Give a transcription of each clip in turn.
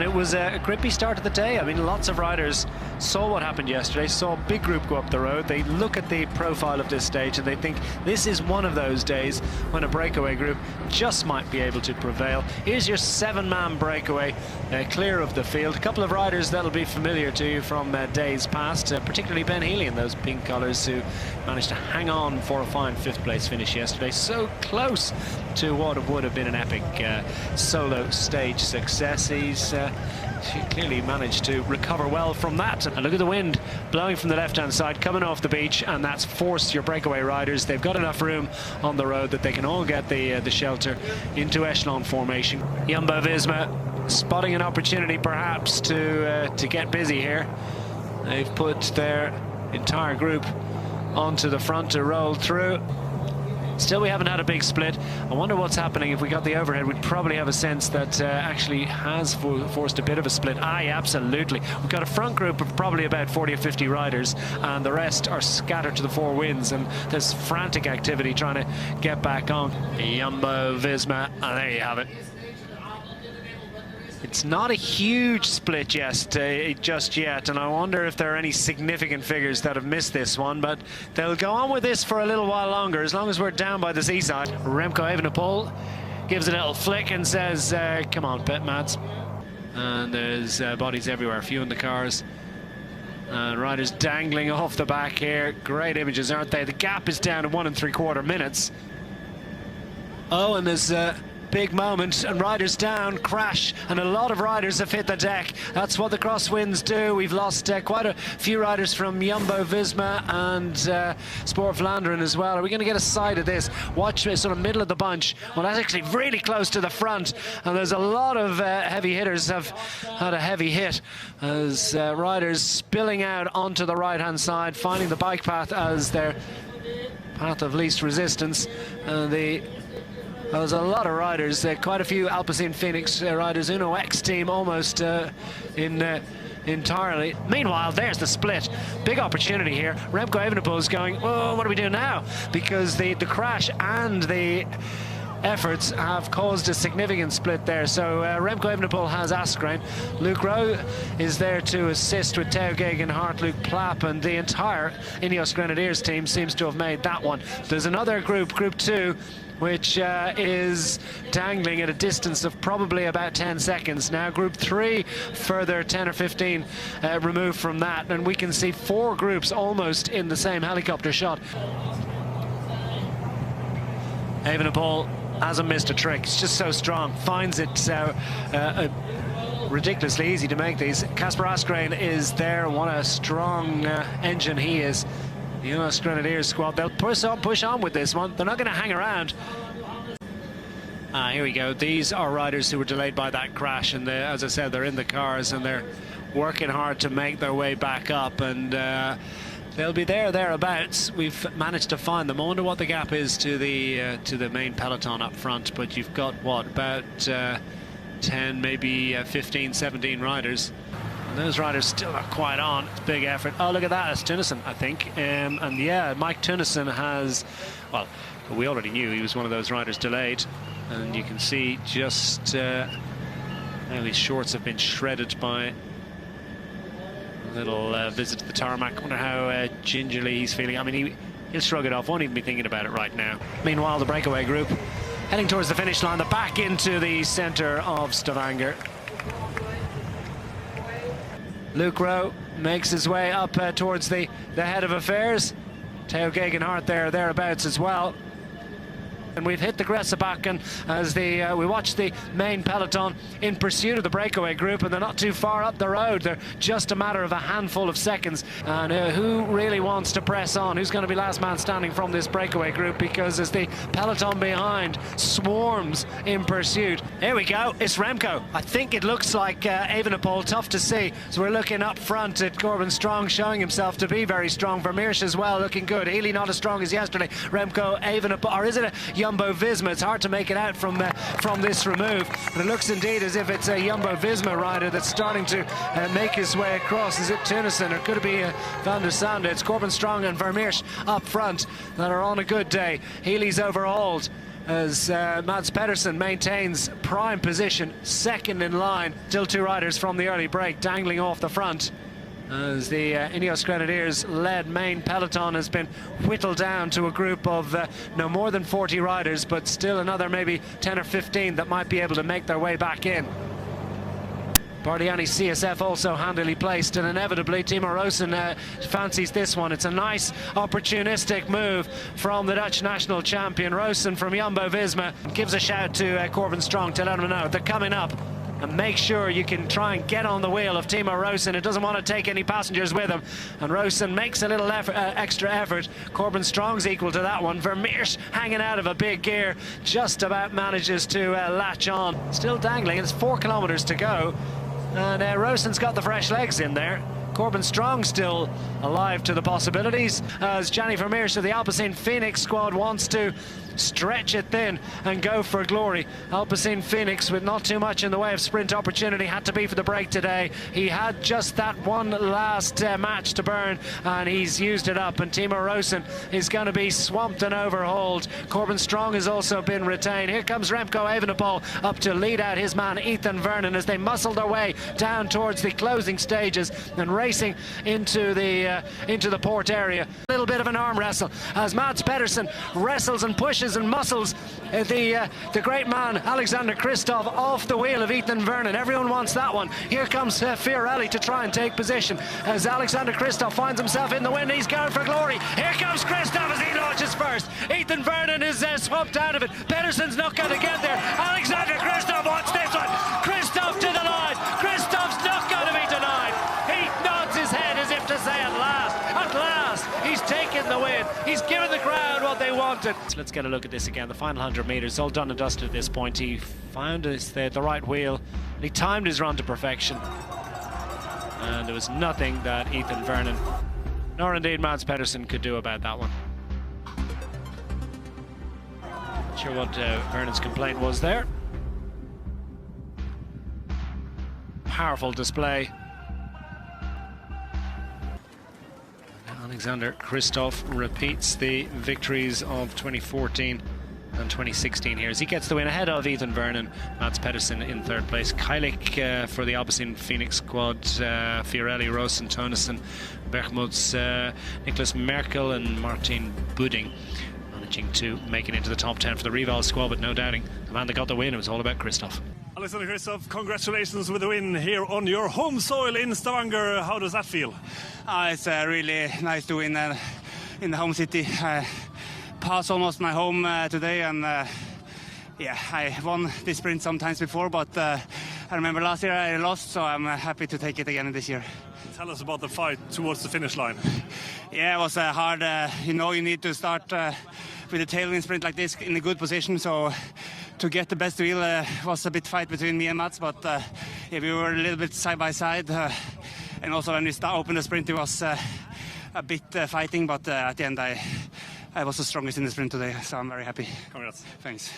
It was a grippy start of the day. I mean, lots of riders saw what happened yesterday, saw a big group go up the road. They look at the profile of this stage and they think this is one of those days when a breakaway group just might be able to prevail. Here's your 7-man breakaway clear of the field. A couple of riders that'll be familiar to you from days past, particularly Ben Healy in those pink colours, who managed to hang on for a fine 5th place finish yesterday. So close to what would have been an epic solo stage success. She clearly managed to recover well from that. And look at the wind blowing from the left-hand side, coming off the beach, and that's forced your breakaway riders. They've got enough room on the road that they can all get the shelter into echelon formation. Jumbo-Visma spotting an opportunity perhaps to get busy here. They've put their entire group onto the front to roll through. Still, we haven't had a big split. I wonder what's happening. If we got the overhead, we'd probably have a sense that actually has forced a bit of a split. Aye, absolutely. We've got a front group of probably about 40 or 50 riders, and the rest are scattered to the 4 winds, and there's frantic activity trying to get back on. Jumbo-Visma, and there you have it. It's not a huge split just yet, and I wonder if there are any significant figures that have missed this one, but they'll go on with this for a little while longer, as long as we're down by the seaside. Remco Evenepoel gives a little flick and says, come on, pit mads. And there's bodies everywhere, a few in the cars. Riders dangling off the back here. Great images, aren't they? The gap is down to 1 3/4 minutes. Oh, and there's big moment, and riders down, crash, and a lot of riders have hit the deck. That's what the crosswinds do. We've lost quite a few riders from Jumbo-Visma and Sport Vlaanderen as well. Are we going to get a side of this? Watch sort of middle of the bunch. Well, that's actually really close to the front, and there's a lot of heavy hitters have had a heavy hit as riders spilling out onto the right-hand side, finding the bike path as their path of least resistance. There's a lot of riders, quite a few Alpecin Phoenix riders, Uno X team almost entirely. Meanwhile, there's the split. Big opportunity here. Remco Evenepoel is going, oh, what do we do now? Because the crash and the efforts have caused a significant split there. So Remco Evenepoel has Asgreen. Luke Rowe is there to assist with Theo Gegenhardt, Luke Plapp, and the entire Ineos Grenadiers team seems to have made that one. There's another group, Group 2, which is dangling at a distance of probably about 10 seconds. Now Group 3 further 10 or 15 removed from that, and we can see 4 groups almost in the same helicopter shot. Evenepoel hasn't missed a trick. It's just so strong, finds it ridiculously easy to make these. Casper Asgreen is there. What a strong engine he is. The US Grenadiers squad, they'll push on with this one. They're not going to hang around. Here we go. These are riders who were delayed by that crash, and as I said, they're in the cars and they're working hard to make their way back up, and they'll be thereabouts. We've managed to find them. I wonder what the gap is to the main peloton up front, but you've got what, about 10, maybe 15, 17 riders. And those riders still are quite on. It's a big effort. Oh, look at that. It's Tunison, I think. And yeah, Mike Tunison has, well, we already knew he was one of those riders delayed. And you can see just how his shorts have been shredded by a little visit to the tarmac. I wonder how gingerly he's feeling. I mean, he'll shrug it off. Won't even be thinking about it right now. Meanwhile, the breakaway group heading towards the finish line. They're back into the centre of Stavanger. Luke Rowe makes his way up towards the head of affairs. Theo Gegenhardt thereabouts as well. And we've hit the Gressabakken as we watch the main peloton in pursuit of the breakaway group, and they're not too far up the road. They're just a matter of a handful of seconds. And who really wants to press on? Who's going to be last man standing from this breakaway group? Because as the peloton behind swarms in pursuit. Here we go. It's Remco. I think it looks like Evenepoel. Tough to see. So we're looking up front at Corbin Strong, showing himself to be very strong. Vermeersch as well, looking good. Healy not as strong as yesterday. Remco, Evenepoel, or is it a Jumbo-Visma? It's hard to make it out from this remove, but it looks indeed as if it's a Jumbo-Visma rider that's starting to make his way across. Is it Tunison, or could it be Van der Sande? It's Corbin Strong and Vermeersch up front that are on a good day. Healy's overhauled. as Mads Pedersen maintains prime position, second in line. Still two riders from the early break dangling off the front, as the Ineos Grenadiers led main peloton has been whittled down to a group of no more than 40 riders, but still another maybe 10 or 15 that might be able to make their way back in. Bardiani's CSF also handily placed, and inevitably Timo Rosen fancies this one. It's a nice opportunistic move from the Dutch national champion. Rosen from Jumbo-Visma gives a shout to Corbin Strong to let him know they're coming up, and make sure you can try and get on the wheel of Timo Rosen. It doesn't want to take any passengers with him, and Rosen makes a little extra effort. Corbin Strong's equal to that one. Vermeersch hanging out of a big gear, just about manages to latch on. Still dangling, it's 4 kilometers to go, and Rosen's got the fresh legs in there. Corbin Strong still alive to the possibilities, as Gianni Vermeersch of the Alpecin Phoenix squad wants to stretch it thin and go for glory. Alpecin Phoenix, with not too much in the way of sprint opportunity, had to be for the break today. He had just that one last match to burn, and he's used it up, and Timo Rosen is going to be swamped and overhauled. Corbin Strong has also been retained. Here comes Remco Evenepoel up to lead out his man Ethan Vernon as they muscle their way down towards the closing stages and racing into the port area. A little bit of an arm wrestle as Mads Pedersen wrestles and pushes and muscles the great man Alexander Kristoff off the wheel of Ethan Vernon. Everyone wants that one. Here comes Fiorelli to try and take position as Alexander Kristoff finds himself in the wind. He's going for glory. Here comes Kristoff as he launches first. Ethan Vernon is swamped out of it. Pedersen's not going to get there. Alexander Kristoff wants this one. Kristoff to the line. Kristoff's not going to be denied. He nods his head as if to say at last, he's taken the win. He's given the crowd what they wanted. Let's get a look at this again. The final 100 meters, all done and dusted at this point. He found the right wheel, and he timed his run to perfection. And there was nothing that Ethan Vernon, nor indeed Mads Pedersen, could do about that one. Not sure what Vernon's complaint was there. Powerful display. Alexander Kristoff repeats the victories of 2014 and 2016 here as he gets the win ahead of Ethan Vernon. Mads Pedersen in third place. Keilik for the Alpecin Phoenix squad. Fiorelli, Rosen, Tönnissen, Bergmuts, Nicholas Merkel and Martin Budding managing to make it into the top 10 for the Rival squad, but no doubting the man that got the win, it was all about Kristoff. Alexander Kristoff, congratulations with the win here on your home soil in Stavanger. How does that feel? It's really nice to win in the home city. I passed almost my home today, and yeah, I won this sprint sometimes before, but I remember last year I lost, so I'm happy to take it again this year. Tell us about the fight towards the finish line. Yeah, it was hard. You know, you need to start with a tailwind sprint like this in a good position, so to get the best wheel was a bit fight between me and Mats, but yeah, we were a little bit side by side, and also when we opened the sprint it was a bit fighting, but at the end I was the strongest in the sprint today, so I'm very happy. Congrats. Thanks.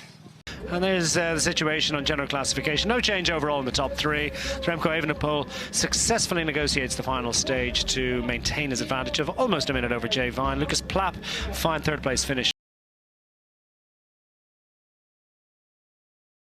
And there's the situation on general classification. No change overall in the top three. Remco Evenepoel successfully negotiates the final stage to maintain his advantage of almost a minute over Jay Vine. Lucas Plapp, fine third place finish.